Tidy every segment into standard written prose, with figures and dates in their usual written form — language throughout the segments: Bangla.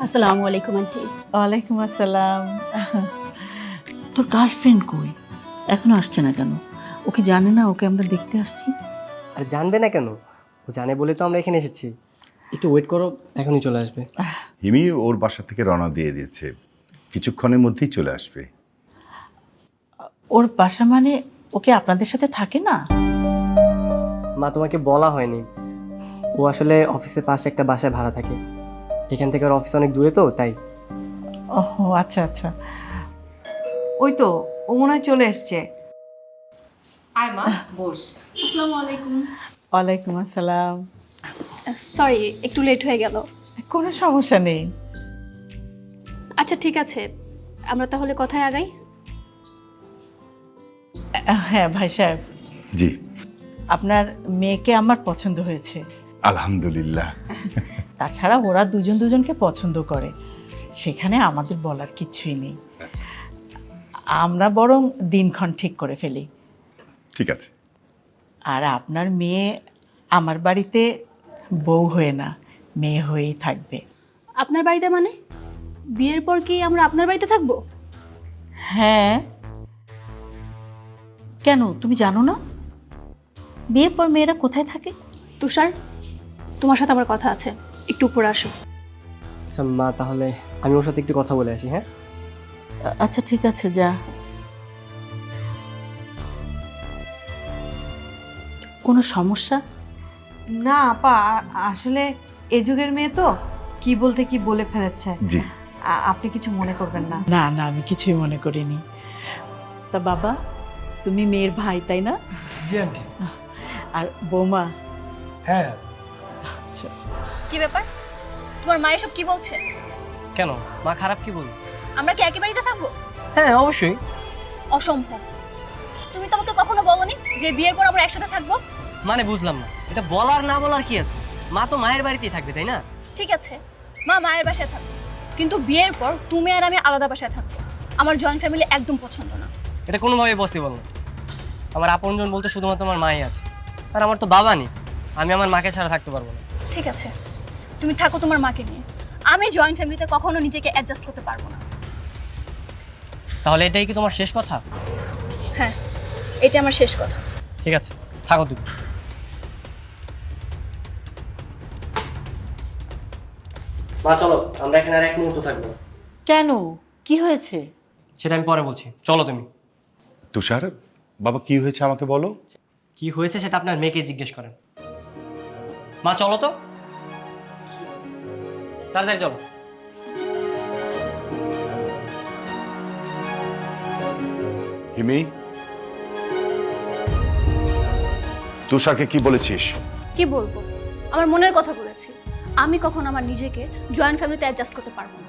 আসসালামু আলাইকুম আন্টি। ওয়ালাইকুম আসসালাম। তোর গার্লফ্রেন্ড কই? এখনো আসছে না কেন? ওকে জানে না ওকে আমরা দেখতে আসছি? আর জানবে না কেন? ও জানে বলে তো আমরা এখানে এসেছি। একটু ওয়েট করো, এখনই চলে আসবে। হিমি ওর বাসা থেকে রওনা দিয়ে দিয়েছে, কিছুক্ষণের মধ্যেই চলে আসবে। ওর বাসা মানে ওকে আপনাদের সাথে থাকে না? মা, তোমাকে বলা হয়নি, ও আসলে অফিসের পাশে একটা বাসায় ভাড়া থাকে। এখান থেকে ওর অফিস অনেক দূরে তো, তাই। ওহো আচ্ছা আচ্ছা। ওই তো ও মনে হয় চলে এসছে। আয় মা, বস। আসসালামু আলাইকুম। ওয়ালাইকুম আসসালাম। সরি, একটু লেট হয়ে গেল। কোনো সমস্যা নেই। আচ্ছা ঠিক আছে, আমরা তাহলে কথায় আগাই। হ্যাঁ ভাই সাহেব, জি। আপনার মেয়েকে আমার পছন্দ হয়েছে। আলহামদুলিল্লাহ। তাছাড়া ওরা দুজন দুজনকে পছন্দ করে, সেখানে আমাদের বলার কিছুই নেই। আমরা বরং দিনক্ষণ ঠিক করে ফেলি। ঠিক আছে। আর আপনার মেয়ে আমার বাড়িতে বউ হয়ে না, মেয়ে হয়েই থাকবে। আপনার বাড়িতে মানে? বিয়ের পর কি আমরা আপনার বাড়িতে থাকবো? হ্যাঁ, কেন তুমি জানো না বিয়ের পর মেয়েরা কোথায় থাকে? তুষার, তোমার সাথে আমার কথা আছে, একটু উপরে আসো। আচ্ছা মা, তাহলে আমি ওর সাথে একটু কথা বলে আসি, হ্যাঁ? আচ্ছা ঠিক আছে, যা। কোনো সমস্যা? না আপা, আসলে এ যুগের মেয়ে তো কি বলতে কি বলে ফেলেছে। জি। আপনি কিছু মনে করবেন না। না না, আমি কিছুই মনে করিনি। তা বাবা, তুমি মেয়ের ভাই তাই না? জি আন্টি। আর বৌমা? হ্যাঁ। আচ্ছা আচ্ছা। কি ব্যাপার, তোমার মা এসব কি বলছে? কেন, মা খারাপ কি বলবো? আমরা কি একই বাড়িতে থাকবো? হ্যাঁ অবশ্যই। অসম্ভব। তুমি তো আমাকে কখনো বলোনি যে বিয়ের পর আমরা একসাথে থাকবো। মানে বুঝলাম না, এটা বলার না বলার কি আছে? মা তো মায়ের বাড়িতেই থাকবে, তাই না? ঠিক আছে, মা মায়ের বাসায় থাকবে, কিন্তু বিয়ের পর তুমি আর আমি আলাদা বাসায় থাকবো। আমার জয়েন্ট ফ্যামিলি একদম পছন্দ না। এটা কোনোভাবে পসিবল না। আমার আপনজন বলতে শুধুমাত্র আমার মাই আছে, আর আমার তো বাবা নেই। আমি আমার মাকে ছাড়া থাকতে পারবো না। ঠিক আছে, তুমি থাকো তোমার মাকে নিয়ে। আমি জয়েন্ট ফ্যামিলিতে কখনো নিজেকে অ্যাডজাস্ট করতে পারবো না। তাহলে এটাই কি তোমার শেষ কথা? হ্যাঁ, এটা আমার শেষ কথা। ঠিক আছে, থাকো তুমি। মা চলো, আমরা এখানে আর এক মুহূর্ত থাকবো না। কেন, কি হয়েছে? সেটা আমি পরে বলছি, চলো তুমি। তুষার, বাবা কি হয়েছে আমাকে বলো। কি হয়েছে সেটা আপনার মেয়েকে জিজ্ঞেস করেন। মা চলো তো, তাড়াতাড়ি চলো। হিমি, তুষারকে কি বলেছিস? কি বলবো, আমার মনের কথা বলেছি। আমি কখনো আমার নিজেকে জয়েন্ট ফ্যামিলিতে অ্যাডজাস্ট করতে পারবো না।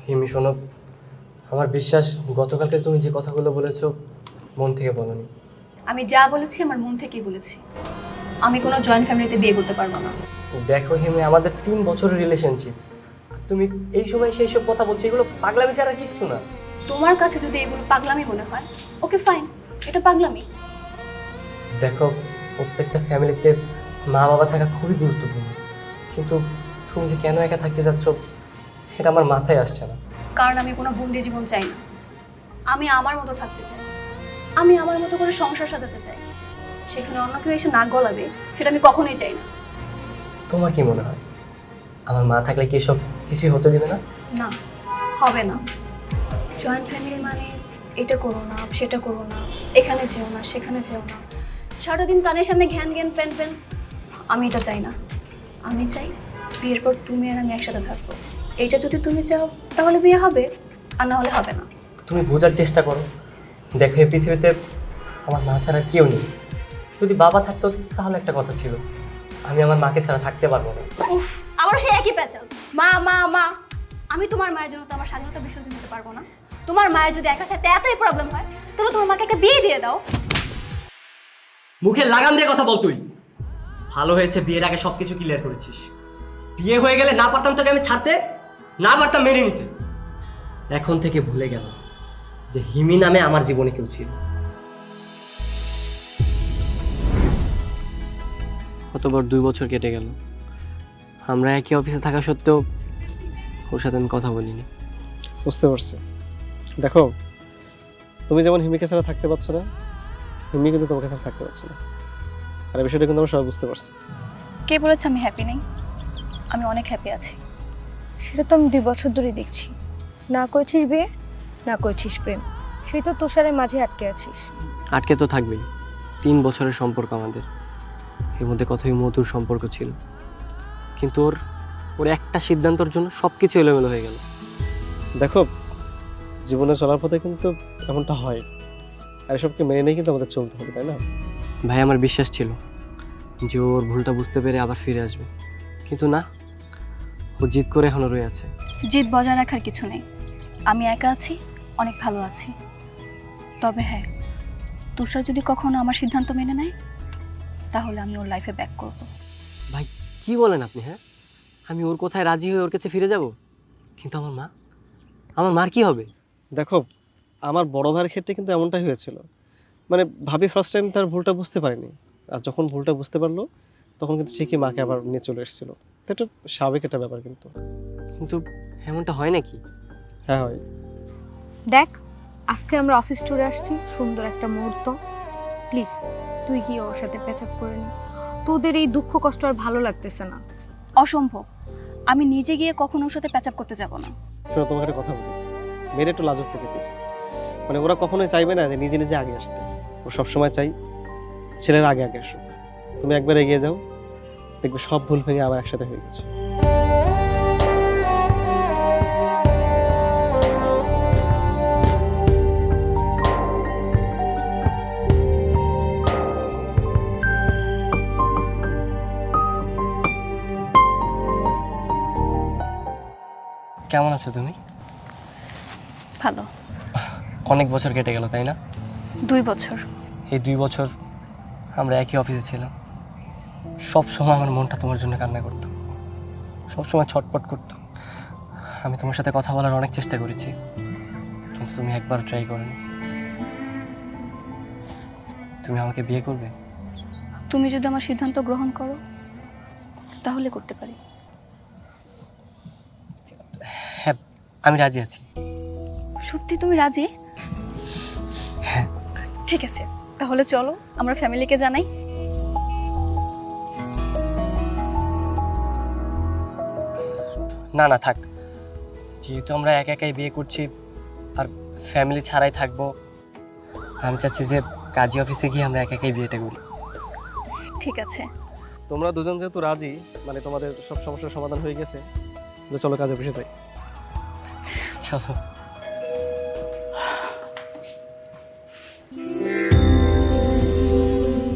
হিমি শোনো, আমার বিশ্বাস গতকালকে তুমি যে কথাগুলো বলেছো মন থেকে বলোনি। আমি যা বলেছি আমার মন থেকেই বলেছি। আমি কোনো জয়েন্ট ফ্যামিলিতে বিয়ে করতে পারবো না। দেখো হিমি, আমাদের 3 বছরের রিলেশনশিপ, তুমি এই সময় সেই সব কথা বলছো, এগুলো পাগলামি ছাড়া কিচ্ছু না। তোমার কাছে যদি এগুলো পাগলামি মনে হয়, ওকে ফাইন, এটা পাগলামি। দেখো, প্রত্যেকটা ফ্যামিলিতে মা বাবা থাকা খুবই গুরুত্বপূর্ণ, কিন্তু তুমি যে কেন একা থাকতে যাচ্ছ এটা আমার মাথায় আসছে না। কারণ আমি কোনো বন্দি জীবন চাই না। আমি আমার মতো থাকতে চাই, আমি আমার মতো করে সংসার সাজাতে চাই। সেখানে অন্য কেউ এসে নাক গলাবে সেটা আমি কখনোই চাই না। তোমার কি মনে হয় আমার মা থাকলে কি এসব কিছুই হতে দিবে না? না, হবে না। জয়েন্ট ফ্যামিলি মানে এটা করো না, সেটা করো না, এখানে যেও না, সেখানে যেও না, সারাদিন কানের সামনে ঘ্যান ঘ্যান প্যান প্যান। আমি এটা চাই না। আমি চাই বিয়ের পর তুমি আর আমি একসাথে থাকবো। এইটা যদি তুমি চাও তাহলে বিয়ে হবে, আর না হলে হবে না। তুমি বোঝার চেষ্টা করো। দেখো এই পৃথিবীতে আমার মা ছাড়া আর কেউ নেই। যদি বাবা থাকতো তাহলে একটা কথা ছিল, আমি আমার মাকে ছাড়া থাকতে পারবো না। উফ, আবার সে একই প্যাচাল, মা মা মা। আমি তোমার মায়ের জন্য তো আমার স্বাধীনতা বিসর্জন দিতে পারবো না। তোমার মায়ের যদি একা থাকতে এতই প্রবলেম হয় তাহলে তোমার মাকে একটা বিয়ে দিয়ে দাও। মুখে লাগাম দিয়ে কথা বল তুই। ভালো হয়েছে বিয়ের আগে সবকিছু ক্লিয়ার করেছিস। বিয়ে হয়ে গেলে না পারতাম তোকে আমি ছাড়তে, না পারতাম মেনে নিতে। এখন থেকে ভুলে গেল যে হিমি নামে আমার জীবনে কেউ ছিল। অতবার 2 বছর কেটে গেল, আমরা একই অফিসে থাকা সত্ত্বেও ওর সাথে আমি কথা বলিনি। বুঝতে পারছি। দেখো, তুমি যেমন হিমিকে ছাড়া থাকতে পারছো না, হিমি কিন্তু তোমাকে ছাড়া থাকতে পারছো না। আর এই বিষয়টা কিন্তু আমরা সবাই বুঝতে পারছি। কে বলেছে আমি হ্যাপি নেই? আমি অনেক হ্যাপি আছি। সেটা তো আমি 2 বছর ধরে দেখছি। না করেছিস বিয়ে, না করেছিস প্রেম, সেই তো তুষারের মাঝে আটকে আছিস। আটকে তো থাকবেই। 3 বছরের সম্পর্ক আমাদের, এর মধ্যে কতই মধুর সম্পর্ক ছিল। কিন্তু ওর একটা সিদ্ধান্তের জন্য সব কিছু এলোমেলো হয়ে গেল। দেখো, জীবনে চলার পথে কিন্তু এমনটা হয়, আর এসবকে মেনে নিয়ে কিন্তু আমাদের চলতে হবে, তাই না? ভাই, আমার বিশ্বাস ছিল যে ওর ভুলটা বুঝতে পেরে আবার ফিরে আসবে, কিন্তু না, ও জিদ করে এখনো রয়ে আছে। জিদ বজায় রাখার কিছু নেই। আমি একা আছি, অনেক ভালো আছি। তবে হ্যাঁ, তুষার যদি কখনো আমার সিদ্ধান্ত মেনে নেয় তাহলে আমি ওর লাইফে ব্যাক করব। ভাই, কি বলেন আপনি? হ্যাঁ, আমি ওর কথায় রাজি হয়ে ওর কাছে ফিরে যাব, কিন্তু আমার মার কি হবে? দেখো, আমার বড় ভাইয়ের ক্ষেত্রে কিন্তু এমনটাই হয়েছিল। মানে ভাবি ফার্স্ট টাইম তার ভুলটা বুঝতে পারেনি, আর যখন ভুলটা বুঝতে পারলো তখন কিন্তু ঠিকই মাকে আবার নিয়ে চলে এসেছিল। তো এটা স্বাভাবিক একটা ব্যাপার কিন্তু। কিন্তু এমনটা হয় নাকি? হ্যাঁ, হয়। দেখ, আজকে আমরা অফিস ট্যুরে আসছি, সুন্দর একটা মুহূর্ত। প্লিজ তুই কি ওর সাথে প্যাচআপ করে নি? তোদের এই দুঃখ কষ্ট আর ভালো লাগতেছে না। অসম্ভব। আমি নিজে গিয়ে কখনো ওর সাথে প্যাচআপ করতে যাব না। শোনো, তোমাকে একটা কথা বলি, মেয়ের একটু লাজুক প্রকৃতির। মানে ওরা কখনোই চাইবে না যে নিজে নিজে আগে আসতে। ও সবসময় চাই ছেলের আগে আগে আসুক। তুমি একবার এগিয়ে যাও, দেখবে সব ভুল ভেঙে আবার একসাথে হয়ে গেছে। কেমন আছো তুমি? ভালো। অনেক বছর কেটে গেল, তাই না? 2 বছর। এই 2 বছর আমরা একই অফিসে ছিলাম। সব সময় আমার মনটা তোমার জন্য কান্না করতো, সব সময় ছটপট করতো। আমি তোমার সাথে কথা বলার অনেক চেষ্টা করেছি, কিন্তু তুমি একবার ট্রাই করোনি। তুমি আমাকে বিয়ে করবে? তুমি যদি আমার সিদ্ধান্ত গ্রহণ করো তাহলে করতে পারি। হ্যাঁ, আমি রাজি আছি। সত্যি তুমি রাজি? হ্যাঁ। ঠিক আছে, তাহলে চলো আমরা ফ্যামিলিকে জানাই। না না, থাক। যেহেতু আমরা একা একাই বিয়ে করছি আর ফ্যামিলি ছাড়াই থাকবো, আমি চাচ্ছি যে কাজী অফিসে গিয়ে আমরা একা একাই বিয়েটা করি। ঠিক আছে। তোমরা দুজন যেহেতু রাজি, মানে তোমাদের সব সমস্যার সমাধান হয়ে গেছে, তাহলে চলো কাজে অফিসে যাই। চলো।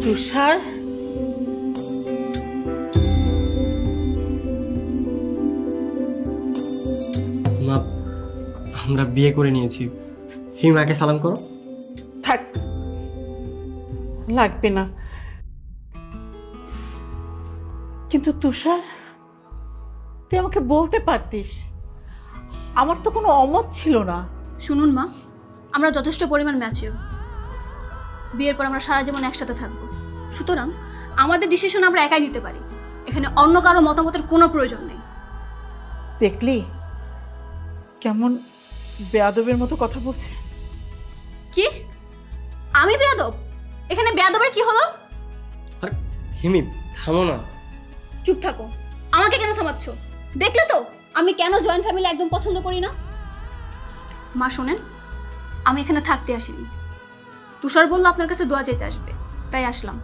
তুষার, মা, আমরা বিয়ে করে নিয়েছি। হিমাকে সালাম করো। থাক, লাগবে না। কিন্তু তুষার, তুই আমাকে বলতে পারতিস, আমার তো কোনো অমত ছিল না। শুনুন মা, আমরা যথেষ্ট পরিমাণ ম্যাচিওর। বিয়ের পর আমরা সারা জীবন একসাথে থাকবো, সুতরাং আমাদের ডিসিশন আমরা একাই নিতে পারি। এখানে অন্য কারো মতামতের কোনো প্রয়োজন নেই। দেখলি কেমন বেয়াদবের মতো কথা বলছে? কি? আমি বেয়াদব? এখানে বেয়াদবের কি হলো? আর হিমি, থামো না। চুপ থাকো। আমাকে কেন থামাচ্ছ? দেখলে তো আমি কেন জয়েন্ট ফ্যামিলি একদম পছন্দ করি না। মা শোনেন, আমি এখানে থাকতে আসিনি। তুষার বলল আপনার কাছে দোয়া চাইতে আসবে, তাই আসলাম।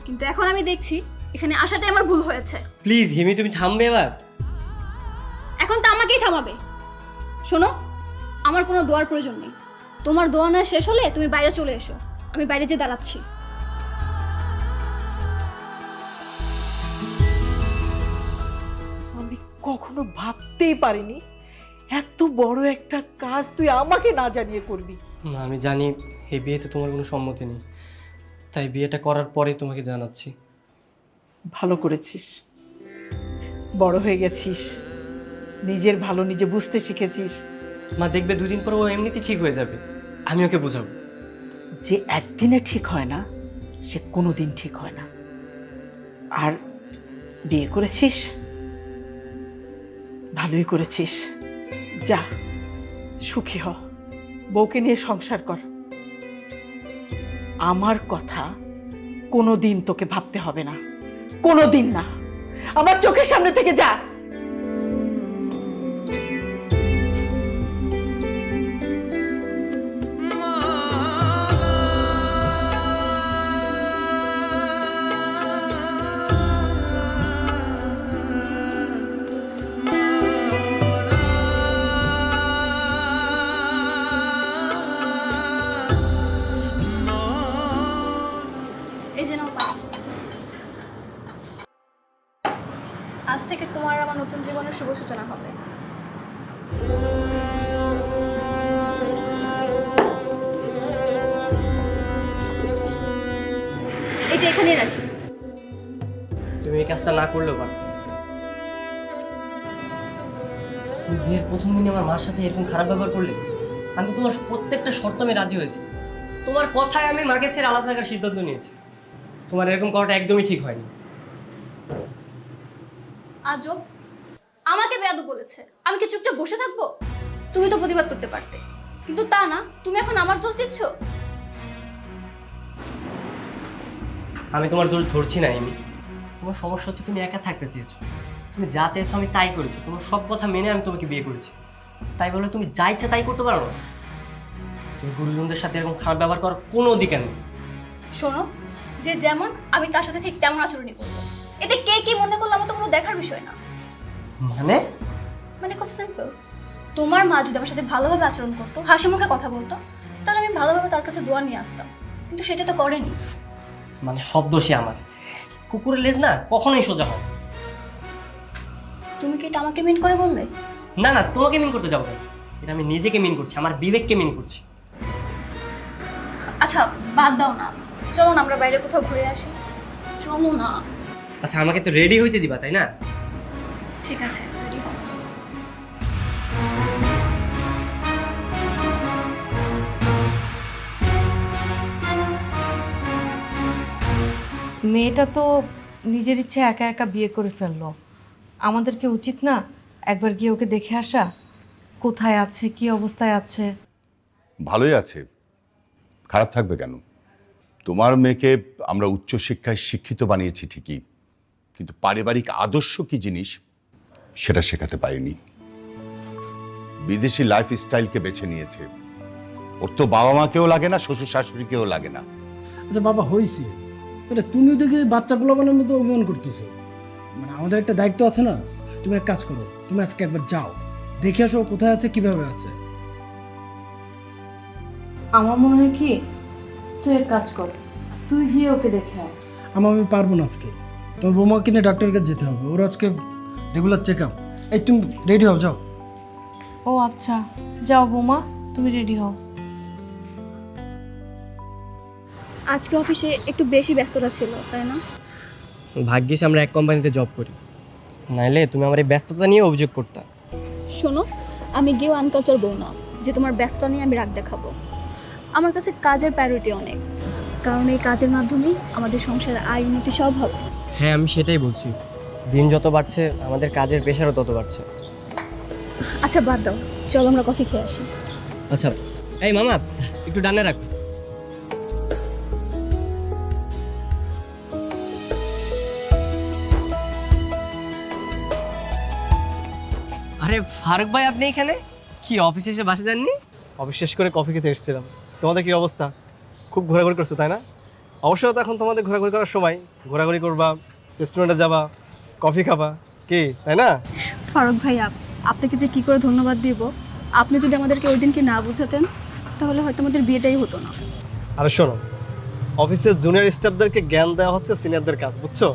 কিন্তু এখন আমি দেখছি এখানে আসাটাই আমার ভুল হয়েছে। প্লিজ হিমি, তুমি থামবে এবার। এখন তো আমাকেই থামাবে। শোনো, আমার কোনো দোয়ার প্রয়োজন নেই। তোমার দোয়া না শেষ হলে তুমি বাইরে চলে এসো, আমি বাইরে যেয়ে দাঁড়াচ্ছি। আমি কখনো ভাবতেই পারিনি এত বড় একটা কাজ তুই আমাকে না জানিয়ে করবি। না, আমি জানি এই বিয়েতে তোমার কোনো সম্মতি নেই, তাই বিয়েটা করার পরে তোমাকে জানাচ্ছি। ভালো করেছিস, বড় হয়ে গেছিস, নিজের ভালো নিজে বুঝতে শিখেছিস। মা দেখবে দুদিন পর ও এমনিতেই ঠিক হয়ে যাবে, আমি ওকে বোঝাবো। যে একদিনে ঠিক হয় না সে কোনোদিন ঠিক হয় না। আর বিয়ে করেছিস, ভালোই করেছিস। যা, সুখী হ, বউকে নিয়ে সংসার কর। আমার কথা কোনোদিন তোকে ভাবতে হবে না, কোনোদিন না। আমার চোখের সামনে থেকে যা। এই যে নাও পানি। আজ থেকে তোমার আমার নতুন জীবনের শুভ সূচনা হবে। এটা এখানেই রাখি। তুমি এই কাজটা না করলেও পারো। তুমি বিয়ের প্রথম দিনে আমার মার সাথে এরকম খারাপ ব্যবহার করলে। আমি তো তোমার প্রত্যেকটা শর্ত আমি রাজি হয়েছি। তোমার কথায় আমি মাকে ছেড়ে আলাদা থাকার সিদ্ধান্ত নিয়েছি। তোমার এরকম করাটা একদমই ঠিক হয়নি। আজব, আমাকে বেয়াদব বলেছে, আমি কি চুপচাপ বসে থাকবো? তুমি তো প্রতিবাদ করতে পারতে, কিন্তু তা না। তুমি এখন আমার দোষ দিচ্ছ। আমি তোমার দোষ ধরছি না এমনি। তোমার সমস্যা হচ্ছে তুমি একা থাকতে চেয়েছো। তুমি যা চেয়েছো আমি তাই করেছি। তোমার সব কথা মেনে আমি তোমাকে বিয়ে করেছি। তাই বলে তুমি যা ইচ্ছা তাই করতে পারো না। তুমি গুরুজনদের সাথে এরকম খারাপ ব্যবহার করার কোনো অধিকার নেই। শোনো, যে যেমন আমি তার সাথে ঠিক তেমন আচরণই করবো। এতে কে কি মনে করলো আমার তো কোনো দেখার বিষয় না। মানে খুব সিম্পল। তোমার মা যদি আমার সাথে ভালোভাবে আচরণ করতো, হাসি মুখে কথা বলতো, তাহলে আমি ভালোভাবে তার কাছে দোয়া নিয়ে আসতাম। কিন্তু সেটা তো করেনি। মানে সব দোষই আমার। কুকুরের লেজ না কখনোই সোজা হয়। তুমি কি এটা আমাকে মিন করে বললে? না না, তোমাকে মিন করতে যাবো না। এটা আমি নিজেকে মিন করছি, আমার বিবেককে মিন করছি। আচ্ছা বাদ দাও না, চলো না আমরা বাইরে কোথাও ঘুরে আসি। চলো না। আচ্ছা আমাকে তো রেডি হইতে দিবা, তাই না? ঠিক আছে, রেডি হও। মেয়েটা তো নিজের ইচ্ছে একা একা বিয়ে করে ফেললো। আমাদের কি উচিত না একবার গিয়ে ওকে দেখে আসা, কোথায় আছে, কি অবস্থায় আছে? ভালোই আছে, খারাপ থাকবে কেন? তোমার মেয়েকে আমরা উচ্চশিক্ষায় শিক্ষিত বানিয়েছি ঠিকই, কিন্তু পারিবারিক আদর্শ কি জিনিস সেটা শেখাতে পারিনি। বিদেশি লাইফস্টাইলকে বেছে নিয়েছে। ওর তো বাবা মাকেও লাগে না, শ্বশুর শাশুড়িকেও লাগে না। আচ্ছা বাবা, হয়েছে মানে তুমিও দেখি বাচ্চা পোলাপানের মতো অভিমান করতেছো। মানে আমাদের একটা দায়িত্ব আছে না। তুমি এক কাজ করো, তুমি আজকে একবার যাও, দেখে আসো ও কোথায় আছে, কিভাবে আছে। আমার মনে হয় কি, তুই এক কাজ কর, তুই গিয়ে ওকে দেখে আয়। আমি পারবো না আজকে। তোমার বৌমাকে নিয়ে ডাক্তারের কাছে যেতে হবে, ওর আজকে রেগুলার চেক আপ। এই তুমি রেডি হও, যাও। ও আচ্ছা, যাও বৌমা, তুমি রেডি হও। আজকে অফিসে একটু বেশি ব্যস্ততা ছিল, তাই না? ভাগ্যিস আমরা এক কোম্পানিতে জব করি, নাইলে তুমি আমার এই ব্যস্ততা নিয়ে অভিযোগ করতে। শোনো, আমি গিয়েও আনকালচার বউ না যে তোমার ব্যস্ততা নিয়ে আমি রাগ দেখাবো। আমার কাছে কাজের প্রায়োরিটি অনেক, কারণ এই কাজের মাধ্যমেই আমাদের সংসারে আয় উন্নতি সব হবে। হ্যাঁ, আমি সেটাই বলছি। দিন যত বাড়ছে আমাদের কাজের প্রেশারও তত বাড়ছে। আচ্ছা বাদ দাও, চলো আমরা কফি খেয়ে আসি। আচ্ছা এই মামা, একটু ডানে রাখ। আরে ফারুক ভাই, আপনি এখানে কি অফিসে এসে বাসা যাননি? অফিস শেষ করে কফি খেতে এসেছিলাম। তোমাদের কি অবস্থা? খুব ঘোরাঘুরি করছো তাই না? অবশ্যই তো এখন তোমাদের ঘোরাঘুরি করার সময়, ঘোরাঘুরি করবা, রেস্টুরেন্টে যাবা, কফি খাবা, কি তাই না? ফারুক ভাই, আপনাকে যে কি করে ধন্যবাদ দিব, আপনি যদি আমাদেরকে ওই দিনকে না বুঝাতেন তাহলে হয়তো আমাদের বিয়েটাই হতো না। আরে শোনো, অফিসের জুনিয়র স্টাফদেরকে জ্ঞান দেওয়া হচ্ছে সিনিয়রদের কাজ, বুঝছো?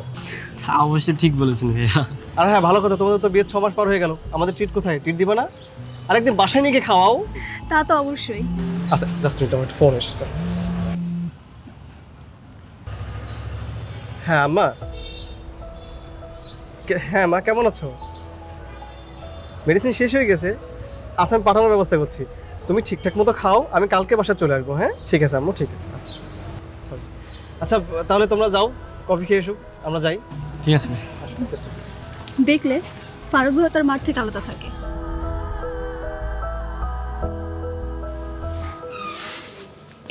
তা অবশ্যই ঠিক বলেছেন ভাইয়া। আর হ্যাঁ, ভালো কথা, তোমাদের তো বিয়ের 6 মাস পার হয়ে গেল, আমাদের ট্রিট কোথায়? ট্রিট দিবা না? আরেকদিন বাসায় নিয়ে গিয়ে খাওয়াও। তা তো অবশ্যই। আচ্ছা, জাস্ট মিনিট, আমার ফোন এসেছে। হ্যাঁ আম্মা। হ্যাঁ মা, কেমন আছো? মেডিসিন শেষ হয়ে গেছে। আচ্ছা, আমি পাঠানোর ব্যবস্থা করছি। তুমি ঠিকঠাক মতো খাও, আমি কালকে বাসায় চলে আসবো। হ্যাঁ ঠিক আছে আম্মু, ঠিক আছে। আচ্ছা সরি। আচ্ছা তাহলে তোমরা যাও, কফি খেয়ে এসো, আমরা যাই। ঠিক আছে ভাই। দেখলে ফারুক ভাই তার মাঠ থেকে আলাদা থাকে।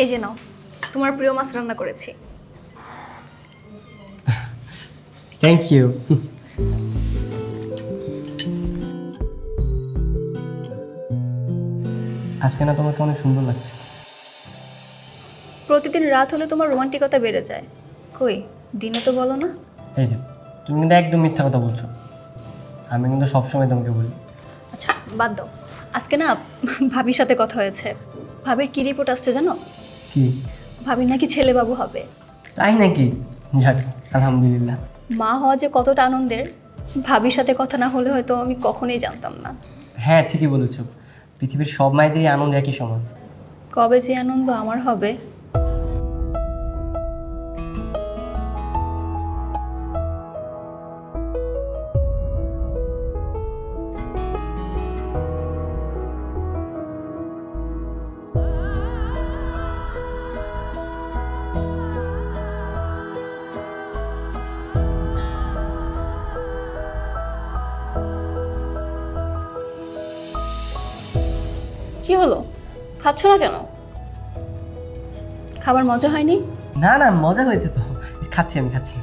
এই যে নাও, তোমার প্রিয় মাছ রান্না করেছি। Thank you. আজকে না তোমাকে অনেক সুন্দর লাগছে। প্রতিদিন রাত হলে তোমার রোমান্টিকতা বেড়ে যায়, কই দিনে তো বলো না। এই যে তুমি কিন্তু একদম মিথ্যা কথা বলছো, আমি কিন্তু সবসময় তোমাকে বলি। আচ্ছা বাদ দাও, আজকে না ভাবির সাথে কথা হয়েছে। ভাবির কি রিপোর্ট আসছে জানো? কি? ভাবির নাকি ছেলে বাবু হবে। তাই নাকি? যাক আলহামদুলিল্লাহ। মা হওয়া যে কতটা আনন্দের, ভাবির সাথে কথা না হলে হয়তো আমি কখনোই জানতাম না। হ্যাঁ ঠিকই বলেছো, পৃথিবীর সব মায়েদেরই আনন্দ একই সমান। কবে যে আনন্দ আমার হবে। কি হলো, খাচ্ছ না কেন? খাবার মজা হয়নি? না না, মজা হয়েছে তো, খাচ্ছি আমি খাচ্ছি।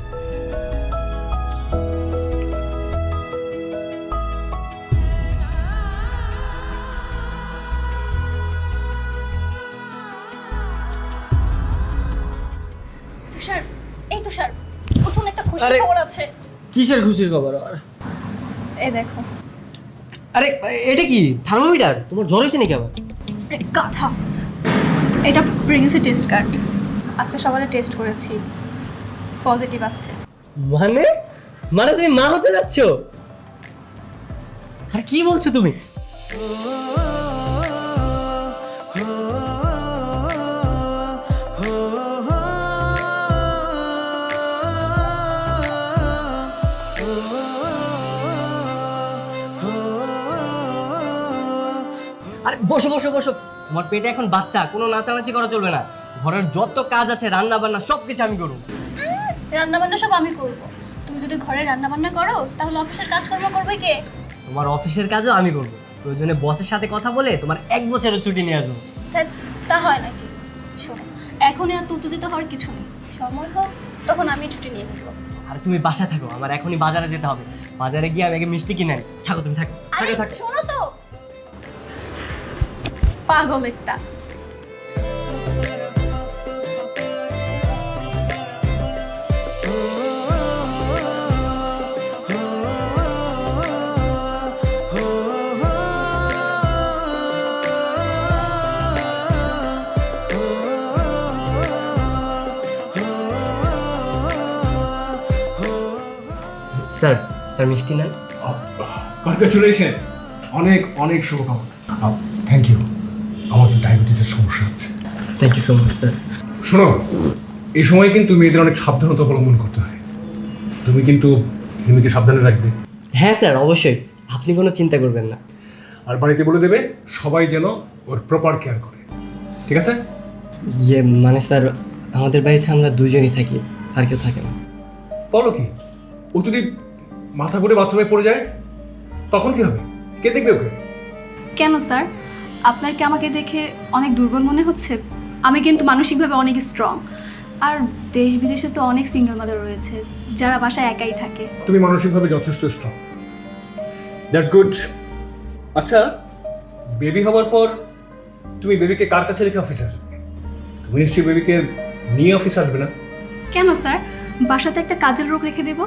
তুষার, এই তুষার, উঠুন, একটা খুশি আরে- খবর আছে। কিসের খুশির খবর? এই দেখো। আরে এটা কি থার্মোমিটার? তোমার জ্বর হয়েছে নাকি আবার? আরে গাধা, এটা প্রেগনেন্সি টেস্ট কার্ড। আজকে সকালে টেস্ট করেছি, পজিটিভ আসছে। মানে মানে তুমি মা হতে যাচ্ছ? আর কি বলছো তুমি? আরে বসো বসো বসো, তোমার পেটে এখন বাচ্চা, কোনো নাচানাচি করা চলবে না। ঘরের যত কাজ আছে, রান্না বান্না সব কিছু আমি করবো। রান্না বান্না সব আমি করব। তুমি যদি ঘরে রান্না বান্না করো তাহলে অফিসের কাজকর্ম করবে কে? তোমার অফিসের কাজও আমি করবো। প্রয়োজনে বসের সাথে কথা বলে তোমার 1 বছরের ছুটি নিয়ে আসবো। তা হয় নাকি? শোনো, এখন আর তুতুজিত হওয়ার কিছু নেই, সময় হোক তখন আমি ছুটি নিয়ে নেবো। আর তুমি বাসা থাকো, আমার এখনই বাজারে যেতে হবে। বাজারে গিয়ে আমি আগে মিষ্টি কিনে আনি। থাকো তুমি, থাকো আরে থাকো থাকো। শোনো তো, পাগল একটা। স্যার, স্যার মিষ্টি নেন। কনগ্রাচুলেশন, অনেক অনেক শুভকামনা। Thank you. আমার তো ডায়াবেটিসের সমস্যা আছে। Thank you so much sir. শোনো, এই সময় কিন্তু মেয়েদের অনেক সাবধানতা অবলম্বন করতে হয়। তুমি কিন্তু হিমিকে সাবধানে রাখবে। হ্যাঁ স্যার, অবশ্যই, আপনি কোনো চিন্তা করবেন না। আর বাড়িতে বলে দেবে সবাই যেন ওর প্রপার কেয়ার করে, ঠিক আছে? ইয়ে মানে স্যার, আমাদের বাড়িতে আমরা দুজনই থাকি, আর কেউ থাকে না। বলো কি, ও যদি মাথা ঘুরে বাথরুমে পড়ে যায় তখন কি হবে? কে দেখবে ওকে? কেন স্যার, আপনার কি আমাকে দেখে অনেক দুর্বল মনে হচ্ছে? আমি কিন্তু মানসিকভাবে অনেক স্ট্রং। আর দেশ বিদেশে তো অনেক সিঙ্গেল মাদার রয়েছে যারা বাসায় একাই থাকে। তুমি মানসিকভাবে যথেষ্ট স্ট্রং, দ্যাটস গুড। আচ্ছা, বেবি হওয়ার পর তুমি বেবিকে কার কাছে রেখে অফিসে আসবে? তুমি নিশ্চয়ই বেবিকে নিয়ে অফিসে আসবে না? কেন স্যার, বাসাতে একটা কাজের লোক রেখে দেব?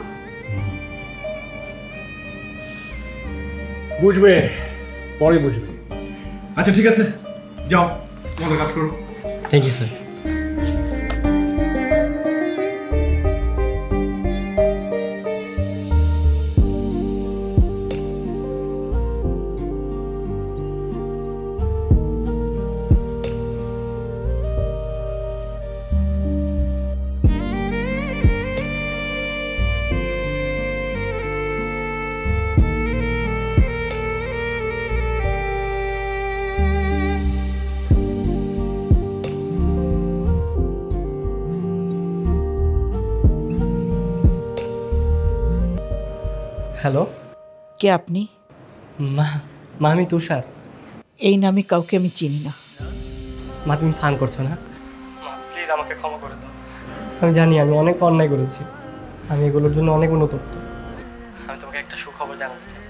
বুঝবে, পরে বুঝবে। আচ্ছা ঠিক আছে, যাও তোমাদের কাজ করো। Thank you sir. হ্যালো কে আপনি? মা, মা আমি তুষার। এই নামে কাউকে আমি চিনি না। মা তুমি ফান করছো না? মা প্লিজ আমাকে ক্ষমা করে দাও। আমি জানি আমি অনেক অন্যায় করেছি, আমি এগুলোর জন্য অনেক অনুতপ্ত। আমি তোমাকে একটা সুখবর জানাতে চাই।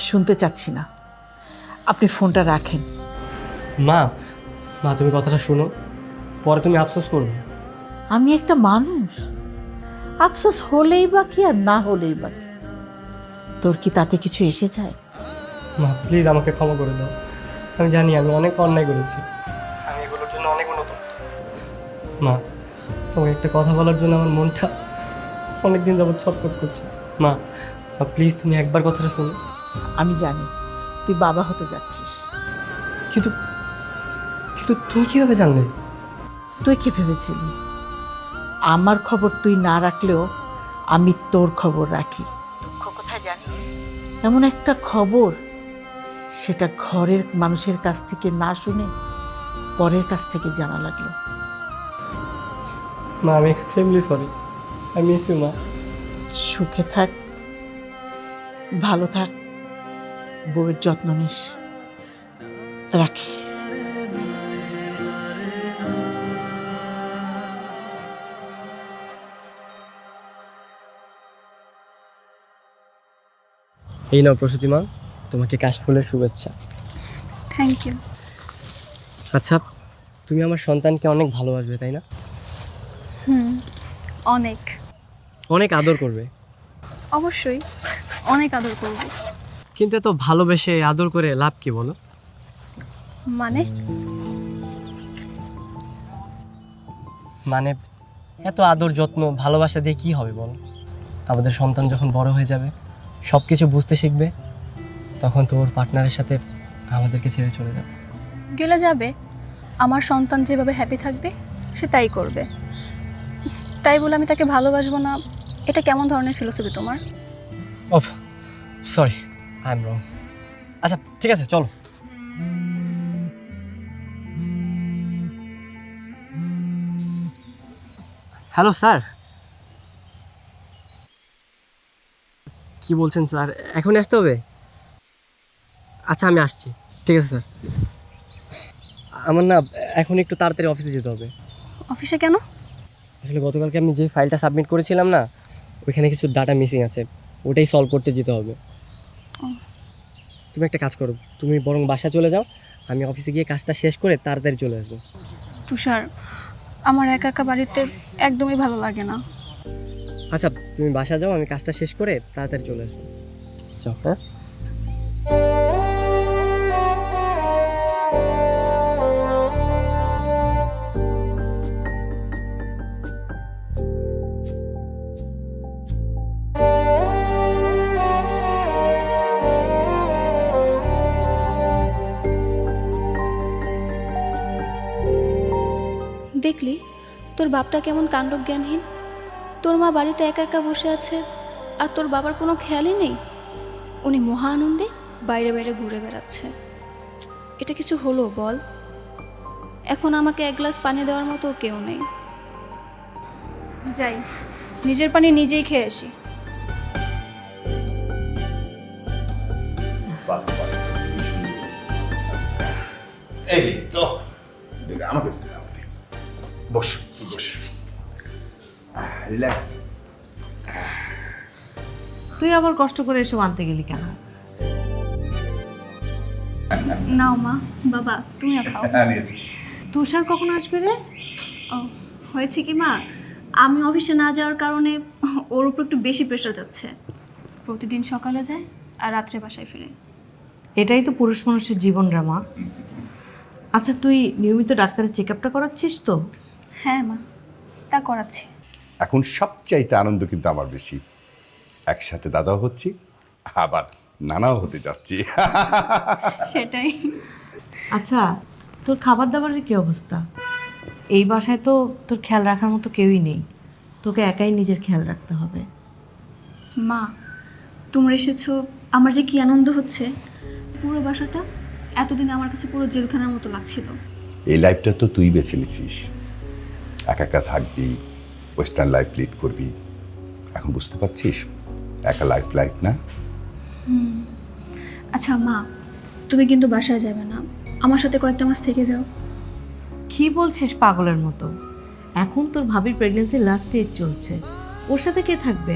শুনতে চাচ্ছি না, আপনি ফোনটা রাখেন। মা, মা তুমি কথাটা শোনো, পরে তুমি আফসোস করবে। আমি একটা মানুষ, আফসোস হলেই বা কি আর না হলেই বা কি, তোর কি তাতে কিছু এসে যায়? মা প্লিজ আমাকে ক্ষমা করে দাও। আমি জানি আমি অনেক অন্যায় করেছি, আমি এগুলোর জন্য অনেক অনুতপ্ত। মা তোমাকে একটা কথা বলার জন্য আমার মনটা অনেক দিন যাবৎ ছটফট করছে। মা, প্লিজ তুমি একবার কথাটা শোনো। আমি জানি তুই বাবা হতে যাচ্ছিস, কিন্তু কিন্তু তুমি কীভাবে জানলে? তুই কি ভেবেছিলি আমার খবর তুই না রাখলেও আমি তোর খবর রাখি? দুঃখ কোথায় জানিস? এমন একটা খবর সেটা ঘরের মানুষের কাছ থেকে না শুনে পরের কাছ থেকে জানা লাগলো। মা আমি extremely sorry, I miss you মা। সুখে থাক, ভালো থাক, বউয়ের যত্ন নিস। রাখি। এই নাও প্রসূতি মা, তোমাকে কাশফুলের শুভেচ্ছা। Thank you. আচ্ছা, তুমি আমার সন্তানকে অনেক ভালোবাসবে তাই না? অনেক, অনেক আদর করবে। অবশ্যই অনেক আদর করব। কিন্তু এত ভালোবেসে আদর করে লাভ কি বলো? মানে মানে এত আদর যত্ন ভালোবাসা দিয়ে কি হবে বলো? আমাদের সন্তান যখন বড় হয়ে যাবে, সব কিছু বুঝতে শিখবে, তখন তো ওর পার্টনারের সাথে আমাদেরকে ছেড়ে চলে যাবে। গেলে যাবে, আমার সন্তান যেভাবে হ্যাপি থাকবে সে তাই করবে। তাই বলে আমি তাকে ভালোবাসবো না, এটা কেমন ধরনের ফিলোসফি তোমার? ওফ, সরি, আই এম রং। আচ্ছা ঠিক আছে, চলো। Hello sir. কি বলছেন স্যার, এখন আসতে হবে? আচ্ছা আমি আসছি, ঠিক আছে স্যার। আমার না এখন একটু তাড়াতাড়ি অফিসে যেতে হবে। অফিসে কেন? আসলে গতকালকে আমি যে ফাইলটা সাবমিট করেছিলাম না, ওইখানে কিছু ডাটা মিসিং আছে, ওটাই সলভ করতে যেতে হবে। তুমি একটা কাজ করো, তুমি বরং বাসা চলে যাও, আমি অফিসে গিয়ে কাজটা শেষ করে তাড়াতাড়ি চলে আসবো। তুষার, আমার একা একা বাড়িতে একদমই ভালো লাগে না। আচ্ছা তুমি বাসা যাও, আমি কাজটা শেষ করে তাড়াতাড়ি চলে আসবো। যাও। হ্যাঁ দেখলি তোর বাপটা কেমন কাণ্ডজ্ঞানহীন। তোর মা বাড়িতে একা একা বসে আছে আর তোর বাবার কোনো খেয়ালই নেই। উনি মহা আনন্দে বাইরে বাইরে ঘুরে বেড়াচ্ছে। এটা কিছু হলো বল? এখন আমাকে এক গ্লাস পানি দেওয়ার মতো কেউ নেই। যাই, নিজের পানি নিজেই খেয়ে আসি। এই তো আমাকে বস বস, রিল্যাক্স। তুই আবার কষ্ট করে এসব আনতে গেলি কেন? নাও মা, বাবা তুমিও খাও। হ্যাঁ নিয়েছি। তুষার কখন আসবে রে? ও হয়েছে কি মা, আমি অফিসে না যাওয়ার কারণে ওর উপর একটু বেশি প্রেশার যাচ্ছে। প্রতিদিন সকালে যায় আর রাত্রে বাসায় ফিরে। এটাই তো পুরুষ মানুষের জীবন রে মা। আচ্ছা, তুই নিয়মিত ডাক্তারের চেক আপটা করাচ্ছিস তো? হ্যাঁ মা, তা করাচ্ছি। এখন সবচাইতে আনন্দ কিন্তু আমার বেশি, একসাথে দাদাও হচ্ছি আবার নানাও হতে যাচ্ছি। সেটাই। আচ্ছা, তোর খাবার দাবারের কি অবস্থা? এই বাসায় তো তোর খেয়াল রাখার মতো কেউই নেই, তোকে একাই নিজের খেয়াল রাখতে হবে। মা, তোমরা এসেছো, আমার যে কি আনন্দ হচ্ছে। পুরো বাসাটা এতদিন আমার কাছে পুরো জেলখানার মতো লাগছিল। এই লাইফটা তো তুই বেছে নিছিস, একা একা থাকবি, ওয়েস্টার্ন লাইফ লিড করবি। এখন বুঝতে পারছিস একা লাইফ না। আচ্ছা মা, তুমি কিন্তু বাসায় যাবে না, আমার সাথে কয়েকটা মাস থেকে যাও। কি বলছিস পাগলের মতো? এখন তোর ভাবির প্রেগনেন্সির লাস্ট স্টেজ চলছে, ওর সাথে কে থাকবে?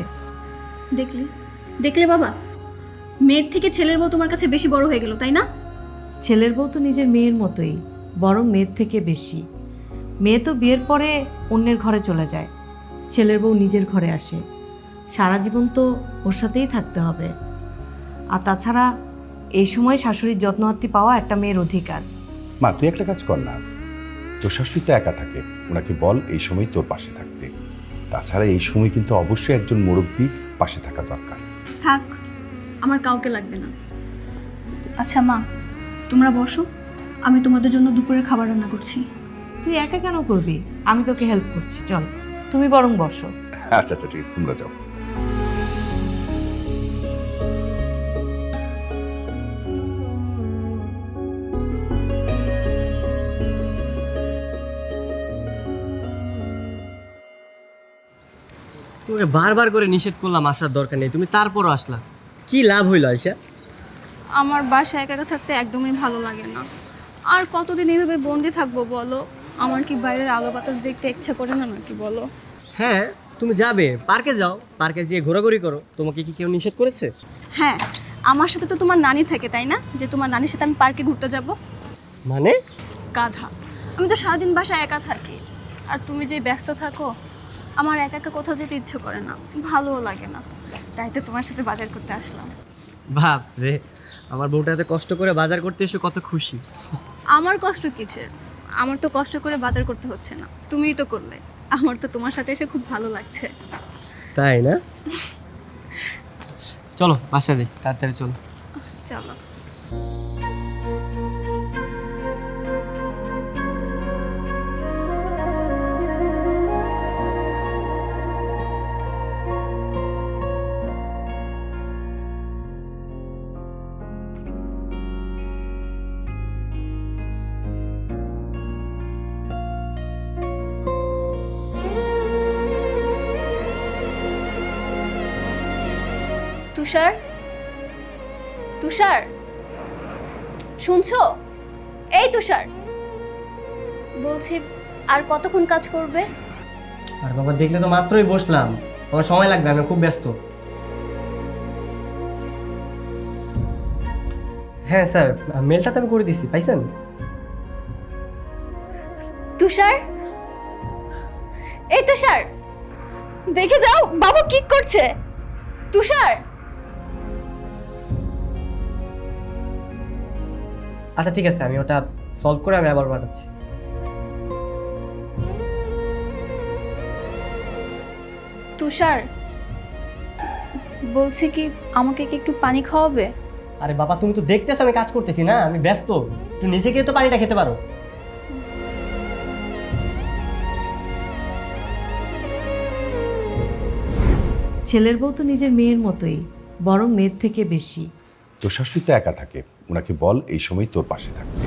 দেখলে বাবা, মেয়ের থেকে ছেলের বউ তোমার কাছে বেশি বড় হয়ে গেল, তাই না? ছেলের বউ তো নিজের মেয়ের মতোই, বরং মেয়ের থেকে বেশি। মেয়ে তো বিয়ের পরে অন্যের ঘরে চলে যায়, ছেলের বউ নিজের ঘরে আসে। সারা জীবন তো ওর সাথেই থাকতে হবে। আর তাছাড়া এই সময় শাশুড়ির যত্নআত্তি পাওয়া একটা মেয়ের অধিকার। মা তুই একটা কাজ কর না, তোর শাশুড়ি তো একা থাকে, ওনাকে বল এই সময় তোর পাশে থাকতে। তাছাড়া এই সময় কিন্তু অবশ্যই একজন মুরব্বী পাশে থাকা দরকার। থাক, আমার কাউকে লাগবে না। আচ্ছা মা, তোমরা বসো, আমি তোমাদের জন্য দুপুরের খাবার রান্না করছি। তুই একা কেন করবি? আমি তোকে হেল্প করছি, চল তুমি বরং বসো। আচ্ছা আচ্ছা ঠিক আছে, তোমরা যাও। তোমাকে বারবার করে নিষেধ করলাম আসার দরকার নেই, তুমি তারপরও আসলা। কি লাভ হইলো আয়শা? আমার বাসায় একা একা থাকতে একদমই ভালো লাগে না। আর কতদিন এইভাবে বন্দি থাকবো বলো? আমার কি বাইরের আলো বাতাস দেখতে ইচ্ছা করে না নাকি বলো? হ্যাঁ, তুমি যাবে পার্কে, যাও পার্কে গিয়ে ঘোরাঘুরি করো। তোমাকে কি কেউ নিষেধ করেছে? হ্যাঁ, আমার সাথে তো তোমার নানি থাকে, তাই না? যে তোমার নানির সাথে আমি পার্কে ঘুরতে যাব। মানে? গাধা, আমি তো সারাদিন বাসায় একা থাকি। আর তুমি যে ব্যস্ত থাকো, আমার একা একা কোথাও যেতে ইচ্ছে করে না, ভালোও লাগে না। তাই তো তোমার সাথে বাজার করতে আসলাম। বাপ রে, আমার বউটা এত কষ্ট করে বাজার করতে এসে কত খুশি। আমার কষ্ট কিসের? আমার তো কষ্ট করে বাজার করতে হচ্ছে না, তুমিই তো করলে। আমার তো তোমার সাথে এসে খুব ভালো লাগছে। তাই না? চলো বাসা যাই, তাড়াতাড়ি চলো। চলো। তুষার, তুষার, শুনছো? এই তুষার, বলছি আর কতক্ষণ কাজ করবে? আর বাবা দেখলে তো মাত্রই বসলাম, আমার সময় লাগবে, আমি খুব ব্যস্ত। হ্যাঁ স্যার, মেলটা তো আমি করে দিচ্ছি, পাইছেন? তুষার, এই তুষার, দেখে যাও বাবু কি করছে। তুষার, আচ্ছা ঠিক আছে, আমি ওটা সলভ করে আমি আবার পাঠাচ্ছি। তুষার, বলছি কি আমাকে কি একটু পানি খাওয়াবে? আরে বাবা, তুমি তো দেখতেছো আমি কাজ করতেছি না, আমি ব্যস্ত, একটু নিজে গিয়ে তো পানিটা খেতে পারো। ছেলের বউ তো নিজের মেয়ের মতোই, বরং মেয়ের থেকে বেশি। তোর শাশুড়ি তো একা থাকে, ওনাকে বল এই সময় তোর পাশে থাকতে।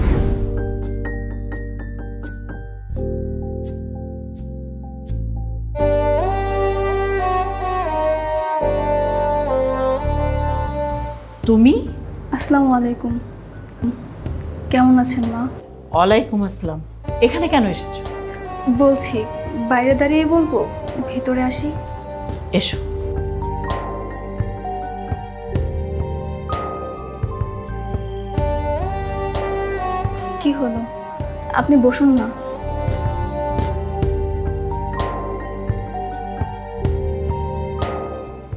তুমি? আসসালামু আলাইকুম। কেমন আছেন মা? ওয়ালাইকুম আসসালাম। এখানে কেন এসেছো? বলছি বাইরে দাঁড়িয়ে বলবো, ভেতরে আসি? এসো। কি হলো? আপনি বসুন না।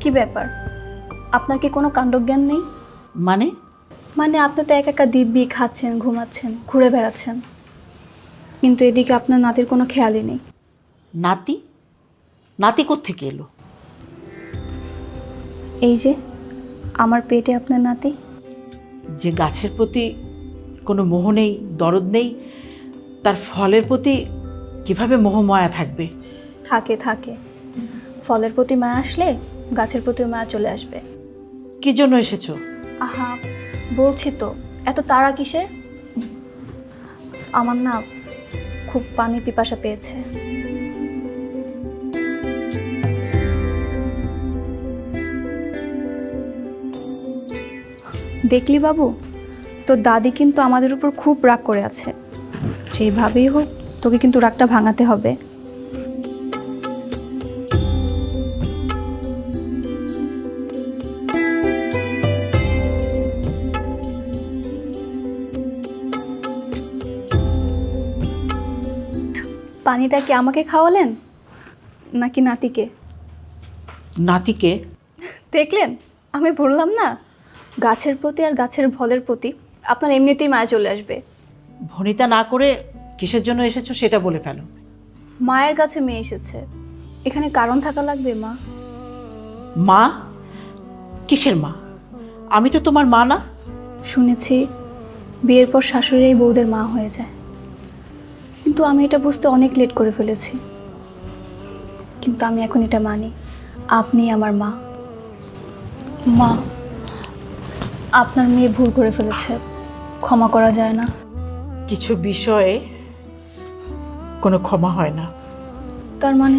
কি ব্যাপার? আপনার কি কোনো কাণ্ডজ্ঞান নেই? মানে মানে আপনি তো একা একা দিব্যি খাচ্ছেন, ঘুমাচ্ছেন, ঘুরে বেড়াচ্ছেন, কিন্তু এদিকে আপনার নাতির কোনো খেয়ালই নেই। নাতি? নাতি কোত্থেকে এলো? এই যে আমার পেটে আপনার নাতি। যে গাছের প্রতি কোনো মোহ নেই, দরদ নেই, তার ফলের প্রতি কিভাবে মোহমায়া থাকবে? থাকে থাকে, ফলের প্রতি মায়া আসলে গাছের প্রতিও মায়া চলে আসবে। কি জন্য এসেছো? আহা, বলছি তো, এত তাড়া কিসের? আমার না খুব পানি পিপাসা পেয়েছে। দেখলি বাবু, তোর দাদি কিন্তু আমাদের উপর খুব রাগ করে আছে। যেভাবেই হোক তোকে কিন্তু রাগটা ভাঙাতে হবে। পানিটা কি আমাকে খাওয়ালেন নাকি নাতিকে? নাতিকে? দেখলেন, আমি বললাম না, গাছের প্রতি আর গাছের ফলের প্রতি আপনার এমনিতেই মায়া চলে আসবে। ভনিতা না করে কিসের জন্য এসেছো সেটা বলে ফেলো। মায়ের কাছে মেয়ে এসেছে, এখানে কারণ থাকা লাগবে মা। মা? কিসের মা? আমি তো তোমার মা না। শুনেছি বিয়ের পর শাশুড়ি বউদের মা হয়ে যায়, কিন্তু আমি এটা বুঝতে অনেক লেট করে ফেলেছি। কিন্তু আমি এখন এটা মানি, আপনি আমার মা। মা, আপনার মেয়ে ভুল করে ফেলেছে, ক্ষমা করা যায় না। কিছু বিষয়ে কোনো ক্ষমা হয় না। তার মানে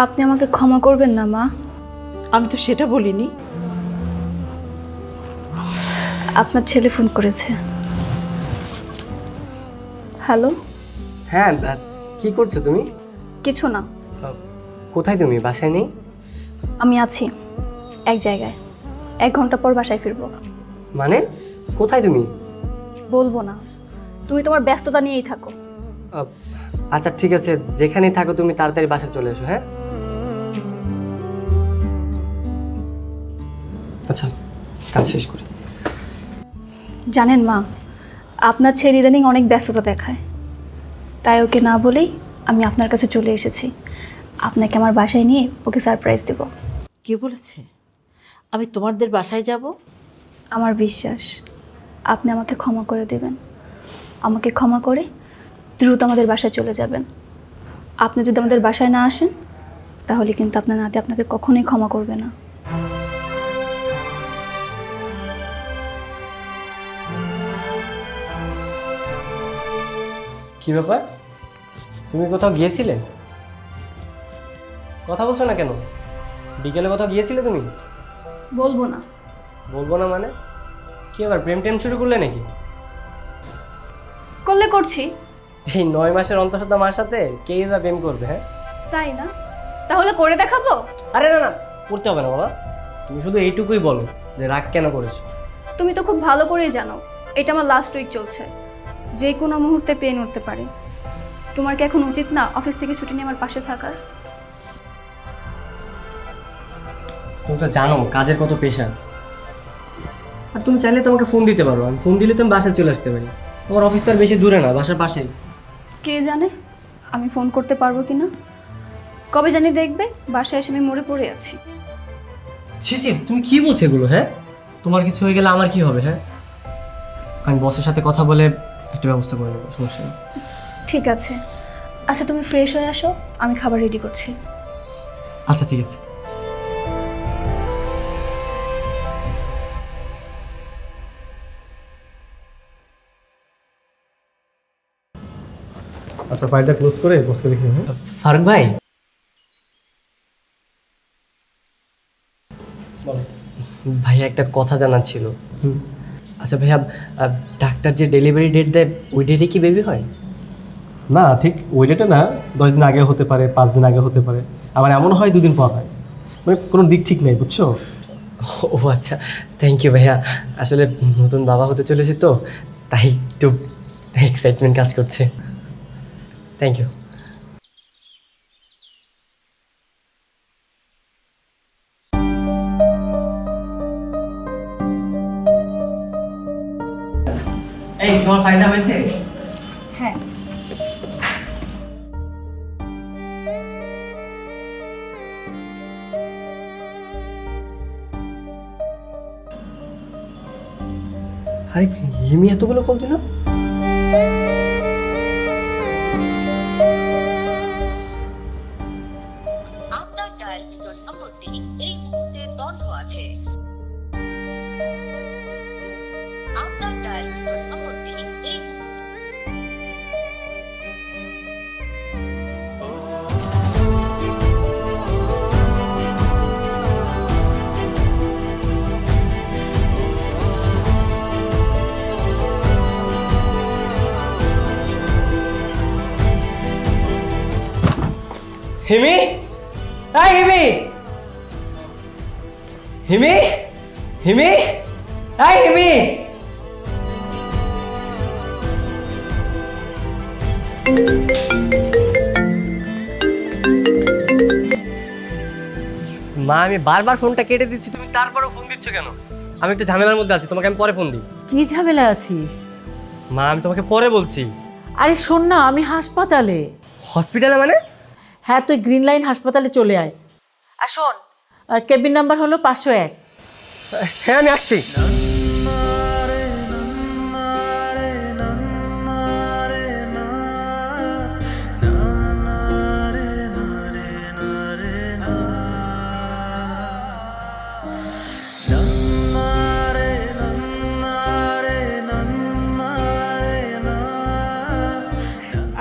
আপনি আমাকে ক্ষমা করবেন না মা? আমি তো সেটা বলিনি। আপনার ছেলে ফোন করেছে। হ্যালো। হ্যাঁ, কি করছো তুমি? কিছু না, কোথায় তুমি? বাসায় নেই? আমি আছি এক জায়গায়, 1 ঘন্টা পর বাসায় ফিরবো। মানে কোথায় তুমি? বলবো না, তুমি তোমার ব্যস্ততা নিয়েই থাকো। আচ্ছা ঠিক আছে, যেখানেই থাকো তুমি তাড়াতাড়ি বাসায় চলে এসো। হ্যাঁ আচ্ছা, কাজ শেষ করি। জানেন মা, আপনার ছেলে ইদানিং অনেক ব্যস্ততা দেখায়, তাই ওকে না বলেই আমি আপনার কাছে চলে এসেছি। আপনাকে আমার বাসায় নিয়ে ওকে সারপ্রাইজ দেব। কে বলেছে আমি তোমাদের বাসায় যাব? আমার বিশ্বাস আপনি আমাকে ক্ষমা করে দেবেন। আমাকে ক্ষমা করে দ্রুত আমাদের বাসায় চলে যাবেন। আপনি যদি আমাদের বাসায় না আসেন তাহলে কিন্তু আপনার নাতি আপনাকে কখনোই ক্ষমা করবে না। কি ব্যাপার, তুমি কোথাও গিয়েছিলে? কথা বলছো না কেন? বিকেলে কোথাও গিয়েছিলে তুমি? বলবো না। বলবো না মানে? কি আবার প্রেম টেম শুরু করলে নাকি? করলে করছি। এই 9 মাসের অন্তঃসত্ত্বা মার সাথে কেই বা প্রেম করবে? হ্যাঁ তাই না? তাহলে করে দেখাবো। আরে না না, করতে হবে না বাবা। তুমি শুধু এইটুকুই বলো যে রাগ কেন করেছো। তুমি তো খুব ভালো করেই জানো এটা আমার লাস্ট উইক চলছে, যে কোনো মুহূর্তে পেন উঠতে পারে। তোমার কি এখন উচিত না অফিস থেকে ছুটি নিয়ে আমার পাশে থাকার? তুমি তো জানো কাজের কত প্রেশার। আর তুমি চাইলে তোমাকে ফোন দিতে পারো, আমি ফোন দিলে তুমি বাসায় চলে আসতে পারি। তোমার অফিস তো আর বেশি দূরে না, বাসার পাশেই। কে জানে আমি ফোন করতে পারবো কি না। কবে জানি দেখবে বাসায় এসে আমি মরে পড়ে আছি। ছি, তুমি কি বলছো এগুলো? হ্যাঁ, তোমার কিছু হয়ে গেলে আমার কি হবে? হ্যাঁ, আমি বসের সাথে কথা বলে একটা ব্যবস্থা করে নেবো, সমস্যা নেই। ঠিক আছে, আচ্ছা তুমি ফ্রেশ হয়ে আসো, আমি খাবার রেডি করছি। আচ্ছা ঠিক আছে। আচ্ছা, ফাইলটা ক্লোজ করে বসকে দেখে হ্যাঁ। ফারুক ভাই, ভাইয়া একটা কথা জানার ছিল। আচ্ছা ভাইয়া, ডাক্তার যে ডেলিভারি ডেট দেয় ওই ডেটে কি বেবি হয়? না, ঠিক ওই ডেটে না, 10 দিন আগে হতে পারে, 5 দিন আগে হতে পারে, আবার এমন হয় 2 দিন পর হয়। মানে কোনো দিক ঠিক নেই, বুঝছো? ও আচ্ছা, থ্যাংক ইউ ভাইয়া। আসলে নতুন বাবা হতে চলেছি তো, তাই একটু এক্সাইটমেন্ট কাজ করছে। Thank you. এই তোমার ফাইলটা হয়েছে? হ্যাঁ, আরে হিমি এতগুলো কল দিল? আপনার ডায়ালকৃত নম্বরটি এই মুহূর্তে বন্ধ আছে। আপনার ডায়ালকৃত নম্বরটি এই হিমি, এই হিমি, হিমি, হিমি, এই হিমি। মা আমি বারবার ফোনটা কেটে দিচ্ছি, তুমি তারপরেও ফোন দিচ্ছ কেন? আমি একটু ঝামেলার মধ্যে আছি, তোমাকে আমি পরে ফোন দিই। কি ঝামেলা আছিস? মা আমি তোমাকে পরে বলছি। আরে শোন না, আমি হাসপাতালে। হসপিটালে মানে? হ্যাঁ, তুই গ্রিন লাইন হাসপাতালে চলে আয়। আর শোন, কেবিন নাম্বার হলো 501। হ্যাঁ আমি আসছি।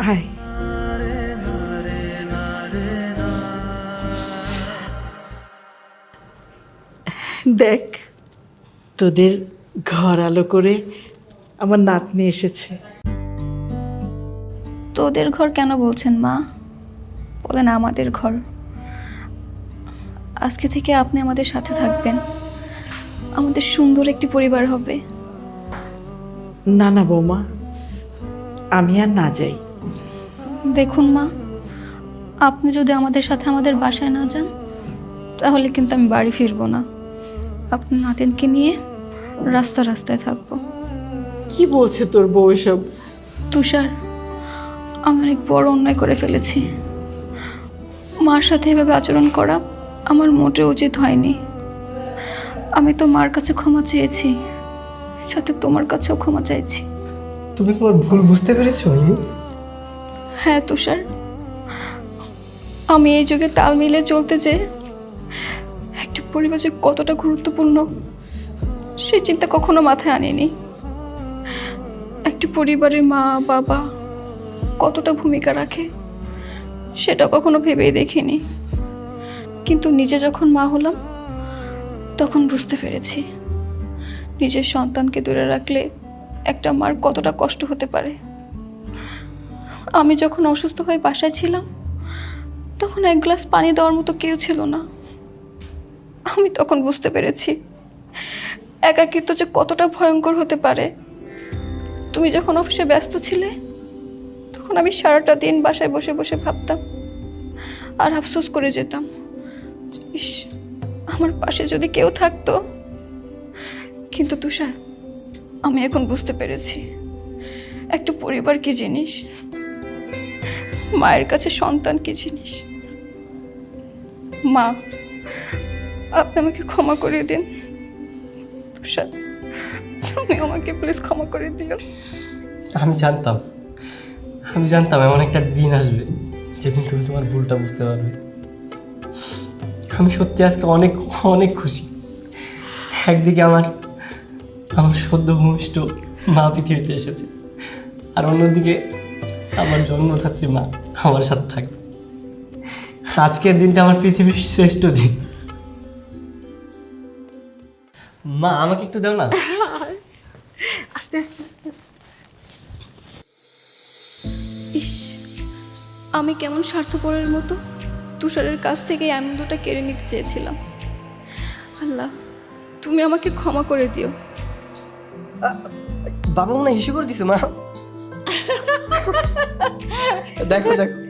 আয়। দেখ, তোদের ঘর আলো করে আমার নাতনি এসেছে। তোদের ঘর কেন বলছেন মা? বলেন আমাদের ঘর। আজকে থেকে আপনি আমাদের সাথে থাকবেন, আমাদের সুন্দর একটি পরিবার হবে। না না বৌমা, আমি আর না যাই। দেখুন মা, আপনি যদি আমাদের সাথে আমাদের বাসায় না যান তাহলে কিন্তু আমি বাড়ি ফিরবো না। আপনার নাতিনকে নিয়ে রাস্তায় থাকবো। কি বলছে তোর বউ এসব? তুষার, আমি অনেক বড় অন্যায় করে ফেলেছি। মার সাথে এভাবে আচরণ করা আমার মোটেও উচিত হয়নি। আমি তো মার কাছে ক্ষমা চেয়েছি, সাথে তোমার কাছেও ক্ষমা চাইছি। তুমি তোমার ভুল বুঝতে পেরেছো হিমি? হ্যাঁ তুষার, আমি এই যুগে তাল মিলে চলতে যে একটা পরিবার যে কতটা গুরুত্বপূর্ণ সেই চিন্তা কখনো মাথায় আনিনি। একটা পরিবারের মা বাবা কতটা ভূমিকা রাখে সেটা কখনো ভেবেই দেখিনি। কিন্তু নিজে যখন মা হলাম তখন বুঝতে পেরেছি নিজের সন্তানকে দূরে রাখলে একটা মার কতটা কষ্ট হতে পারে। আমি যখন অসুস্থ হয়ে বাসায় ছিলাম তখন এক গ্লাস পানি দেওয়ার মতো কেউ ছিল না। আমি তখন বুঝতে পেরেছি একাকিত্ব যে কতটা ভয়ঙ্কর হতে পারে। তুমি যখন অফিসে ব্যস্ত ছিলে তখন আমি সারাটা দিন বাসায় বসে বসে ভাবতাম আর আফসোস করে যেতাম, ইস আমার পাশে যদি কেউ থাকতো। কিন্তু তুষার, আমি এখন বুঝতে পেরেছি একটা পরিবার কি জিনিস, মায়ের কাছে সন্তান কি জিনিস। মা, আপনি আমাকে ক্ষমা করে দিন। তুষার, তুমি আমাকে প্লিজ ক্ষমা করে দিও। আমি জানতাম এমন একটা দিন আসবে যেদিন তুমি তোমার ভুলটা বুঝতে পারবে। আমি সত্যি আজকে অনেক অনেক খুশি। একদিকে আমার সদ্য ভূমিষ্ঠ মা পৃথিবীতে এসেছে, আর অন্যদিকে আমার জন্মদাত্রী মা আমার সাথে থাকবে। আজকের দিনটা আমার পৃথিবীর শ্রেষ্ঠ দিন। মা আমাকে একটু দাও না। আস্তে আস্তে আস্তে। ইস, আমি কেমন স্বার্থপরের মতো তুষারের কাছ থেকে এই আনন্দটা কেড়ে নিতে চেয়েছিলাম। আল্লাহ, তুমি আমাকে ক্ষমা করে দিও। বাবা মনে হিসু করে দিছে মা। দেখো দেখো